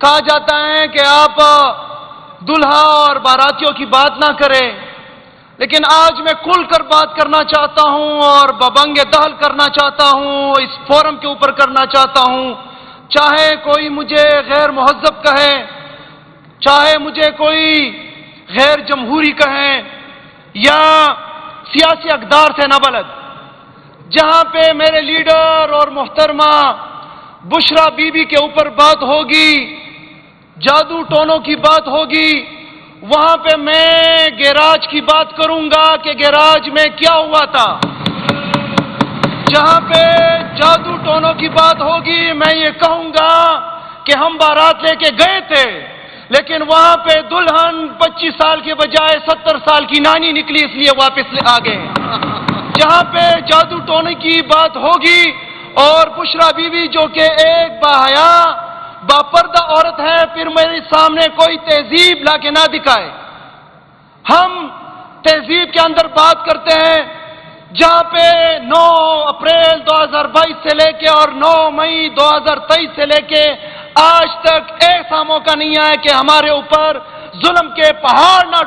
کہا جاتا ہے کہ آپ دلہا اور باراتیوں کی بات نہ کریں، لیکن آج میں کھل کر بات کرنا چاہتا ہوں اور ببنگ دہل کرنا چاہتا ہوں، اس فورم کے اوپر کرنا چاہتا ہوں. چاہے کوئی مجھے غیر مہذب کہے، چاہے مجھے کوئی غیر جمہوری کہیں یا سیاسی اقدار سے نابلد، جہاں پہ میرے لیڈر اور محترمہ بشرا بی بی کے اوپر بات ہوگی، جادو ٹونوں کی بات ہوگی، وہاں پہ میں گیراج کی بات کروں گا کہ گیراج میں کیا ہوا تھا. جہاں پہ جادو ٹونوں کی بات ہوگی میں یہ کہوں گا کہ ہم بارات لے کے گئے تھے، لیکن وہاں پہ دلہن 25 سال کے بجائے 70 سال کی نانی نکلی، اس لیے واپس آ گئے. جہاں پہ جادو ٹونے کی بات ہوگی اور بشرا بی بی جو کہ ایک باحیا باپردہ عورت ہے، پھر میرے سامنے کوئی تہذیب لا کے نہ دکھائے. ہم تہذیب کے اندر بات کرتے ہیں، جہاں پہ 9 اپریل 2022 سے لے کے اور 9 مئی 2023 سے لے کے آج تک ایسا موقع نہیں آیا کہ ہمارے اوپر ظلم کے پہاڑ نہ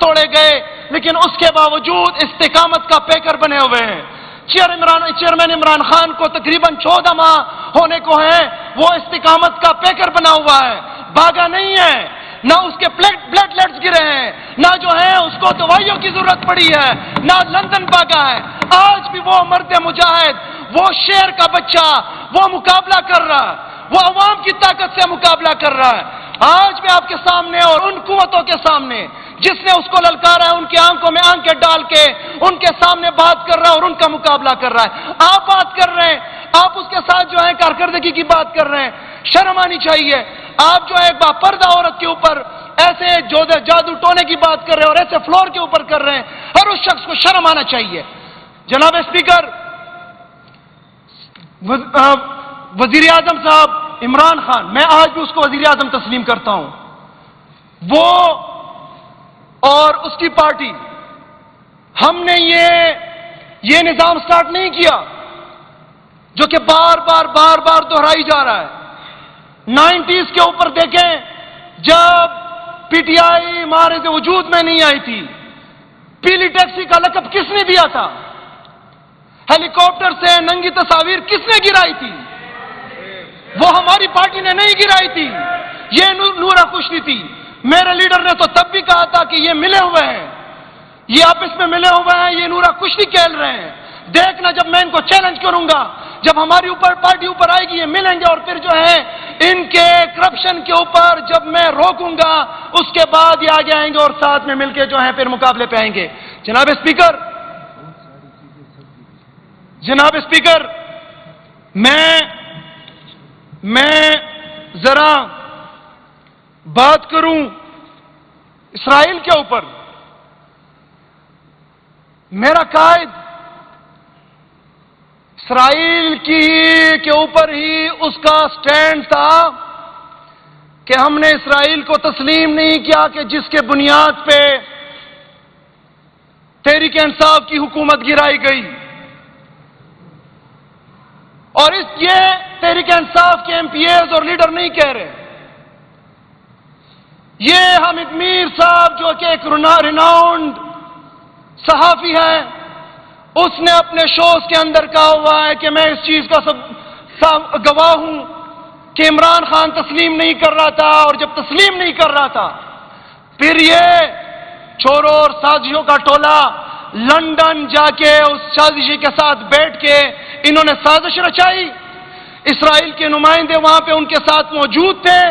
توڑے گئے، لیکن اس کے باوجود استقامت کا پیکر بنے ہوئے ہیں. چیئرمین عمران خان کو تقریباً 14 ماہ ہونے کو ہیں، وہ استقامت کا پیکر بنا ہوا ہے، بھاگا نہیں ہے، نہ اس کے پلیٹلیٹس گرے ہیں، نہ جو ہے اس کو دوائیوں کی ضرورت پڑی ہے، نہ لندن بھاگا ہے. آج بھی وہ مرد مجاہد، وہ شیر کا بچہ، وہ مقابلہ کر رہا ہے، وہ عوام کی طاقت سے مقابلہ کر رہا ہے. آج بھی آپ کے سامنے اور ان قوتوں کے سامنے جس نے اس کو للکارا ہے، ان کی آنکھوں میں آنکھیں ڈال کے ان کے سامنے بات کر رہا ہے اور ان کا مقابلہ کر رہا ہے. آپ بات کر رہے ہیں، آپ اس کے ساتھ جو ہے کارکردگی کی بات کر رہے ہیں، شرم آنی چاہیے. آپ جو ہے ایک باپردہ عورت کے اوپر ایسے جادو ٹونے کی بات کر رہے ہیں اور ایسے فلور کے اوپر کر رہے ہیں، ہر اس شخص کو شرم آنا چاہیے. جناب اسپیکر، وزیر اعظم صاحب عمران خان، میں آج بھی اس کو وزیر اعظم تسلیم کرتا ہوں. وہ اور اس کی پارٹی، ہم نے یہ نظام سٹارٹ نہیں کیا جو کہ بار بار دہرائی جا رہا ہے. 90s کے اوپر دیکھیں، جب پی ٹی آئی معرض وجود میں نہیں آئی تھی، پیلی ٹیکسی کا لقب کس نے دیا تھا؟ ہیلی کاپٹر سے ننگی تصاویر کس نے گرائی تھی؟ وہ ہماری پارٹی نے نہیں گرائی تھی، یہ نورا کشتی تھی. میرے لیڈر نے تو تب بھی کہا تھا کہ یہ ملے ہوئے ہیں، یہ آپس میں ملے ہوئے ہیں، یہ نورا کشتی کھیل رہے ہیں. دیکھنا جب میں ان کو چیلنج کروں گا، جب ہماری پارٹی اوپر آئے گی، یہ ملیں گے اور پھر جو ہے ان کے کرپشن کے اوپر جب میں روکوں گا، اس کے بعد یہ آگے آئیں گے اور ساتھ میں مل کے جو ہے پھر مقابلے پہ آئیں گے. جناب اسپیکر، میں ذرا بات کروں اسرائیل کے اوپر. میرا قائد اسرائیل کے اوپر ہی اس کا سٹینڈ تھا کہ ہم نے اسرائیل کو تسلیم نہیں کیا کہ جس کے بنیاد پہ تحریک انصاف کی حکومت گرائی گئی. اور یہ تحریک انصاف کے ایم پی ایز اور لیڈر نہیں کہہ رہے، یہ حامد میر صاحب جو کہ ایک ریناؤنڈ صحافی ہے، اس نے اپنے شوز کے اندر کہا ہوا ہے کہ میں اس چیز کا گواہ ہوں کہ عمران خان تسلیم نہیں کر رہا تھا، اور جب تسلیم نہیں کر رہا تھا پھر یہ چوروں اور سازشوں کا ٹولہ لندن جا کے اس سازشی کے ساتھ بیٹھ کے انہوں نے سازش رچائی. اسرائیل کے نمائندے وہاں پہ ان کے ساتھ موجود تھے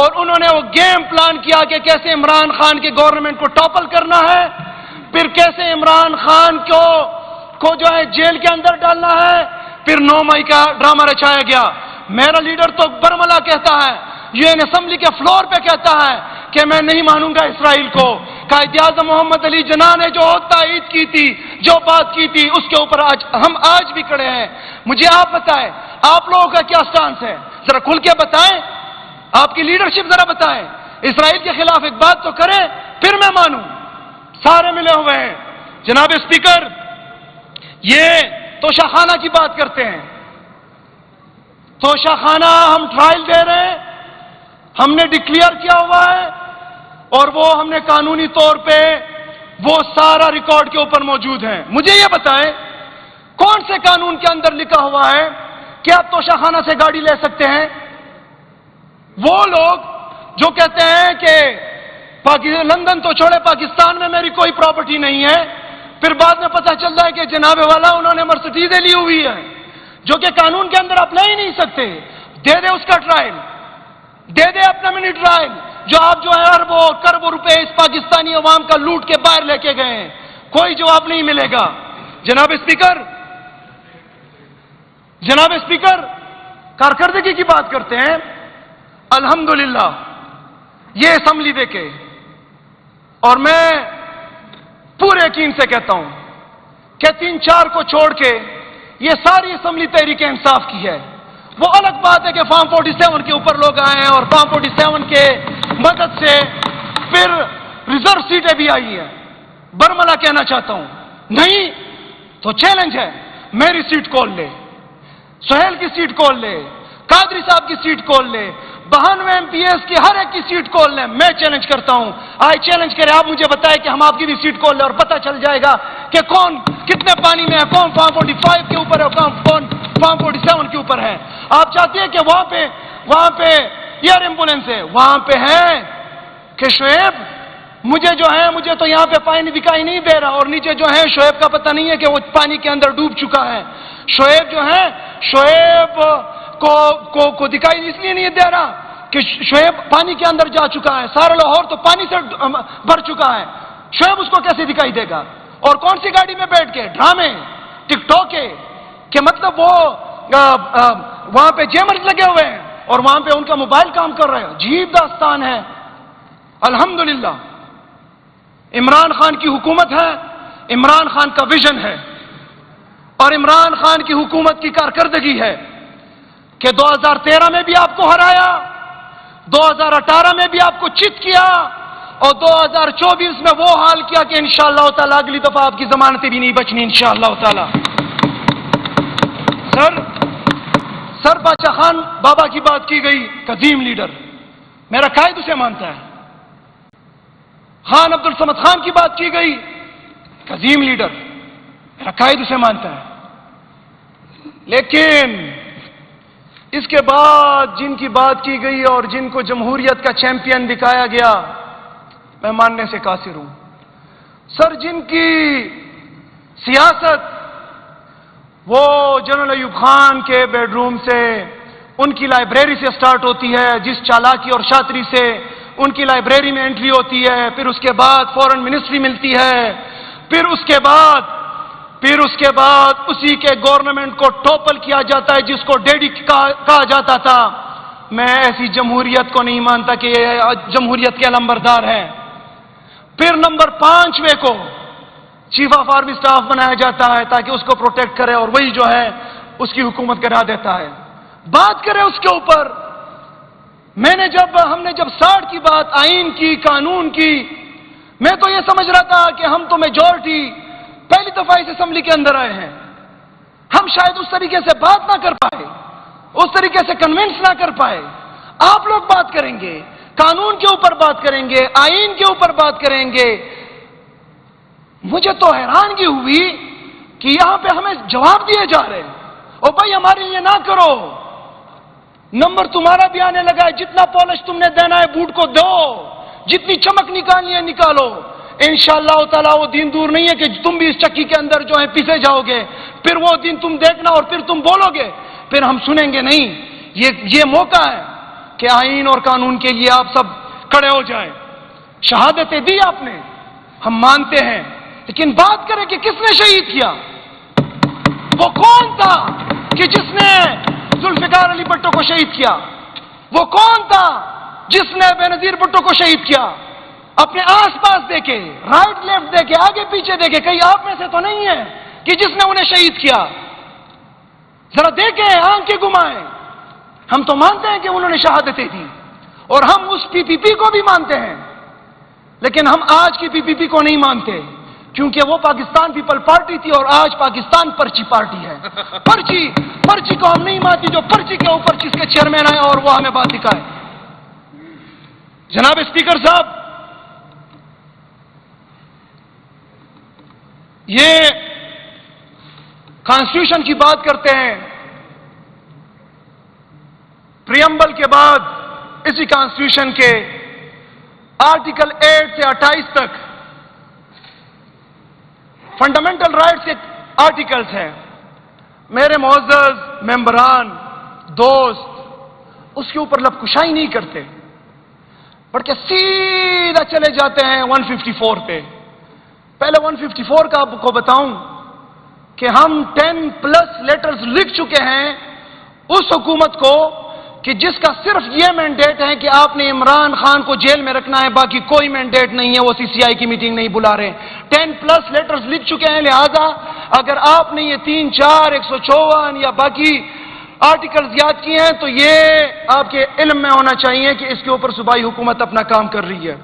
اور انہوں نے وہ گیم پلان کیا کہ کیسے عمران خان کی گورنمنٹ کو ٹاپل کرنا ہے، پھر کیسے عمران خان کو جو ہے جیل کے اندر ڈالنا ہے. پھر 9 مئی کا ڈرامہ رچایا گیا. میرا لیڈر تو برملا کہتا ہے، یو این اسمبلی کے فلور پہ کہتا ہے کہ میں نہیں مانوں گا اسرائیل کو. قائد اعظم محمد علی جناح نے جو تائید کی تھی، جو بات کی تھی، اس کے اوپر ہم آج بھی کھڑے ہیں. مجھے آپ بتائیں، آپ لوگوں کا کیا سٹانس ہے؟ ذرا کھل کے بتائیں، آپ کی لیڈرشپ ذرا بتائیں. اسرائیل کے خلاف ایک بات تو کریں، پھر میں مانوں. سارے ملے ہوئے ہیں. جناب اسپیکر، یہ توشہ خانہ کی بات کرتے ہیں. توشہ خانہ ہم ٹرائل دے رہے ہیں. ہم نے ڈکلیئر کیا ہوا ہے اور وہ ہم نے قانونی طور پہ وہ سارا ریکارڈ کے اوپر موجود ہیں. مجھے یہ بتائیں کون سے قانون کے اندر لکھا ہوا ہے کہ آپ توشہ خانہ سے گاڑی لے سکتے ہیں؟ وہ لوگ جو کہتے ہیں کہ لندن تو چھوڑے پاکستان میں میری کوئی پراپرٹی نہیں ہے، پھر بعد میں پتہ چلتا ہے کہ جناب والا انہوں نے مرسڈیزیں لی ہوئی ہے جو کہ قانون کے اندر آپ لے ہی نہیں سکتے. دے دے اس کا ٹرائل، دے دے اپنا منی ٹرائل. جو آپ جو ہے اربوں کربوں روپے اس پاکستانی عوام کا لوٹ کے باہر لے کے گئے ہیں، کوئی جواب نہیں ملے گا. جناب اسپیکر کارکردگی کی بات کرتے ہیں. الحمدللہ یہ اسمبلی دیکھے، اور میں پورے یقین سے کہتا ہوں کہ 3-4 کو چھوڑ کے یہ ساری اسمبلی تحریک انصاف کی ہے. وہ الگ بات ہے کہ فارم 47 کے اوپر لوگ آئے ہیں اور فارم 47 کے مدد سے پھر ریزرو سیٹیں بھی آئی ہیں. برملا کہنا چاہتا ہوں نہیں تو چیلنج ہے، میری سیٹ کھول لے، سہیل کی سیٹ کھول لے، قادری صاحب کی سیٹ کھول لے، 92 MPs کی ہر ایک کی سیٹ کھول لیں. میں چیلنج کرتا ہوں، آئے چیلنج کرے، آپ مجھے بتائیں کہ ہم آپ کی بھی سیٹ کھول لیں اور پتہ چل جائے گا کہ کون کتنے پانی میں ہے، کون فارم 45 کے اوپر ہے، کون فارم 47 کے اوپر ہے. آپ چاہتے ہیں کہ وہاں پہ ایئر ایمبولینس ہے، وہاں پہ ہے کہ شعیب مجھے تو یہاں پہ پانی دکھائی نہیں دے رہا، اور نیچے جو ہے شعیب کا پتہ نہیں ہے کہ وہ پانی کے اندر ڈوب چکا ہے. شعیب کو دکھائی اس لیے نہیں دے رہا کہ شعیب پانی کے اندر جا چکا ہے، سارا لاہور تو پانی سے بھر چکا ہے. شعیب اس کو کیسے دکھائی دے گا؟ اور کون سی گاڑی میں بیٹھ کے ڈرامے ٹک ٹاک کہ مطلب وہ وہاں پہ جیمرز لگے ہوئے ہیں اور وہاں پہ ان کا موبائل کام کر رہے ہیں. عجیب داستان ہے. الحمدللہ عمران خان کی حکومت ہے، عمران خان کا ویژن ہے، اور عمران خان کی حکومت کی کارکردگی ہے کہ 2013 میں بھی آپ کو ہرایا، 2018 میں بھی آپ کو چت کیا، اور 2024 میں وہ حال کیا کہ انشاءاللہ تعالی اگلی دفعہ آپ کی ضمانتیں بھی نہیں بچنی انشاءاللہ تعالی. سر بادشاہ خان بابا کی بات کی گئی، قدیم لیڈر، میرا قائد اسے مانتا ہے. خان عبد الصمد خان کی بات کی گئی، قدیم لیڈر، میرا قائد اسے مانتا ہے. لیکن اس کے بعد جن کی بات کی گئی اور جن کو جمہوریت کا چیمپئن دکھایا گیا، میں ماننے سے قاصر ہوں. سر جن کی سیاست وہ جنرل ایوب خان کے بیڈ روم سے، ان کی لائبریری سے سٹارٹ ہوتی ہے، جس چالاکی اور شاطری سے ان کی لائبریری میں انٹری ہوتی ہے، پھر اس کے بعد فورن منسٹری ملتی ہے، پھر اس کے بعد اسی کے گورنمنٹ کو ٹوپل کیا جاتا ہے جس کو ڈیڈی کہا جاتا تھا. میں ایسی جمہوریت کو نہیں مانتا کہ یہ جمہوریت کے علمبردار ہیں. پھر نمبر 5ویں کو چیف آف آرمی سٹاف بنایا جاتا ہے تاکہ اس کو پروٹیکٹ کرے، اور وہی جو ہے اس کی حکومت کرا دیتا ہے. بات کرے اس کے اوپر، ہم نے جب 60 کی بات، آئین کی، قانون کی، میں تو یہ سمجھ رہا تھا کہ ہم تو میجورٹی پہلی دفعہ اس اسمبلی کے اندر آئے ہیں، ہم شاید اس طریقے سے بات نہ کر پائے، اس طریقے سے کنونس نہ کر پائے. آپ لوگ بات کریں گے، قانون کے اوپر بات کریں گے، آئین کے اوپر بات کریں گے. مجھے تو حیرانگی ہوئی کہ یہاں پہ ہمیں جواب دیے جا رہے ہیں، او بھائی ہمارے لیے نہ کرو، نمبر تمہارا بھی آنے لگا ہے، جتنا پالش تم نے دینا ہے بوٹ کو دو، جتنی چمک نکالنی ہے نکالو. انشاءاللہ تعالی وہ دن دور نہیں ہے کہ تم بھی اس چکی کے اندر جو ہے پیسے جاؤ گے، پھر وہ دن تم دیکھنا اور پھر تم بولو گے، پھر ہم سنیں گے نہیں. یہ موقع ہے کہ آئین اور قانون کے لیے آپ سب کھڑے ہو جائیں. شہادتیں دی آپ نے، ہم مانتے ہیں، لیکن بات کریں کہ کس نے شہید کیا؟ وہ کون تھا کہ جس نے ذوالفقار علی بھٹو کو شہید کیا؟ وہ کون تھا جس نے بے نظیر بھٹو کو شہید کیا؟ اپنے آس پاس دیکھے، رائٹ لیفٹ دیکھے، آگے پیچھے دیکھے، کہیں آپ میں سے تو نہیں ہے کہ جس نے انہیں شہید کیا؟ ذرا دیکھیں، آنکھیں گھمائیں. ہم تو مانتے ہیں کہ انہوں نے شہادتیں دی، اور ہم اس PPP کو بھی مانتے ہیں، لیکن ہم آج کی PPP کو نہیں مانتے، کیونکہ وہ پاکستان پیپل پارٹی تھی اور آج پاکستان پرچی پارٹی ہے. پرچی کو ہم نہیں مانتی، جو پرچی کے اوپر جس کے چیئرمین آئے اور وہ ہمیں بات دکھائے. جناب اسپیکر صاحب، یہ کانسٹیٹیوشن کی بات کرتے ہیں، پریمبل کے بعد اسی کانسٹیٹیوشن کے آرٹیکل 8 سے 28 تک فنڈامنٹل رائٹس کے آرٹیکلز ہیں۔ میرے معزز ممبران، دوست، اس کے اوپر لب کشائی نہیں کرتے، پڑھ کے سیدھا چلے جاتے ہیں 154 پہ۔ پہلے 154 کا آپ کو بتاؤں کہ ہم 10+ لیٹرز لکھ چکے ہیں اس حکومت کو کہ جس کا صرف یہ مینڈیٹ ہے کہ آپ نے عمران خان کو جیل میں رکھنا ہے، باقی کوئی مینڈیٹ نہیں ہے، وہ CCI کی میٹنگ نہیں بلا رہے۔ 10+ لیٹرز لکھ چکے ہیں، لہذا اگر آپ نے یہ 3، 4، 154 یا باقی آرٹیکلز یاد کیے ہیں تو یہ آپ کے علم میں ہونا چاہیے کہ اس کے اوپر صوبائی حکومت اپنا کام کر رہی ہے۔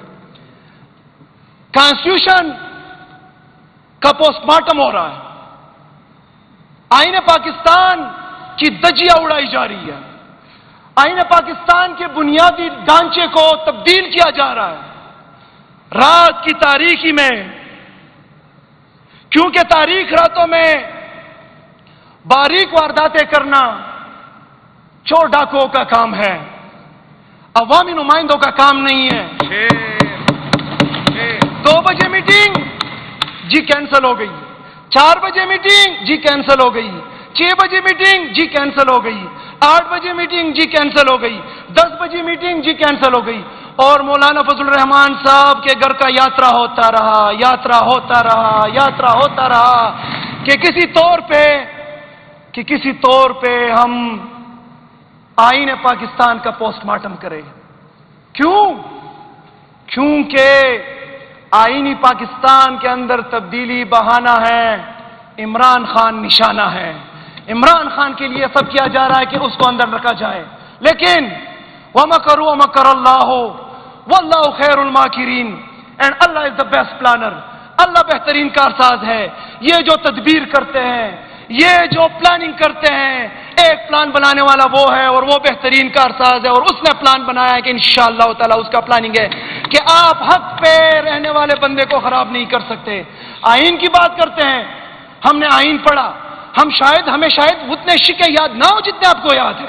کانسٹیٹیوشن کا پوسٹ مارٹم ہو رہا ہے، آئین پاکستان کی دجیاں اڑائی جا رہی ہے، آئین پاکستان کے بنیادی ڈھانچے کو تبدیل کیا جا رہا ہے۔ رات کی تاریکی میں، کیونکہ تاریک راتوں میں باریک وارداتیں کرنا چور ڈاکوؤں کا کام ہے، عوامی نمائندوں کا کام نہیں ہے۔ 2 بجے میٹنگ جی کینسل ہو گئی، 4 بجے میٹنگ جی کینسل ہو گئی، 6 بجے میٹنگ جی کینسل ہو گئی، 8 بجے میٹنگ جی کینسل ہو گئی، 10 بجے میٹنگ جی کینسل ہو گئی، اور مولانا فضل الرحمان صاحب کے گھر کا یاترا ہوتا رہا، یاترا ہوتا رہا، یاترا ہوتا رہا کہ کسی طور پہ ہم آئین پاکستان کا پوسٹ مارٹم کریں۔ کیونکہ آئینی پاکستان کے اندر تبدیلی بہانہ ہے، عمران خان نشانہ ہے، عمران خان کے لیے سب کیا جا رہا ہے کہ اس کو اندر رکھا جائے، لیکن وَمَكَرُوا وَمَكَرَ اللَّهُ وَاللَّهُ خَيْرُ الْمَاكِرِينَ and Allah is the best planner, Allah بہترین کارساز ہے۔ یہ جو تدبیر کرتے ہیں، یہ جو پلاننگ کرتے ہیں، ایک پلان بنانے والا وہ ہے اور وہ بہترین کارساز ہے، اور اس نے پلان بنایا ہے کہ انشاءاللہ تعالی اس کا پلاننگ ہے کہ آپ حق پہ رہنے والے بندے کو خراب نہیں کر سکتے۔ آئین کی بات کرتے ہیں، ہم نے آئین پڑھا، ہمیں شاید اتنے شکے یاد نہ ہو جتنے آپ کو یاد ہے۔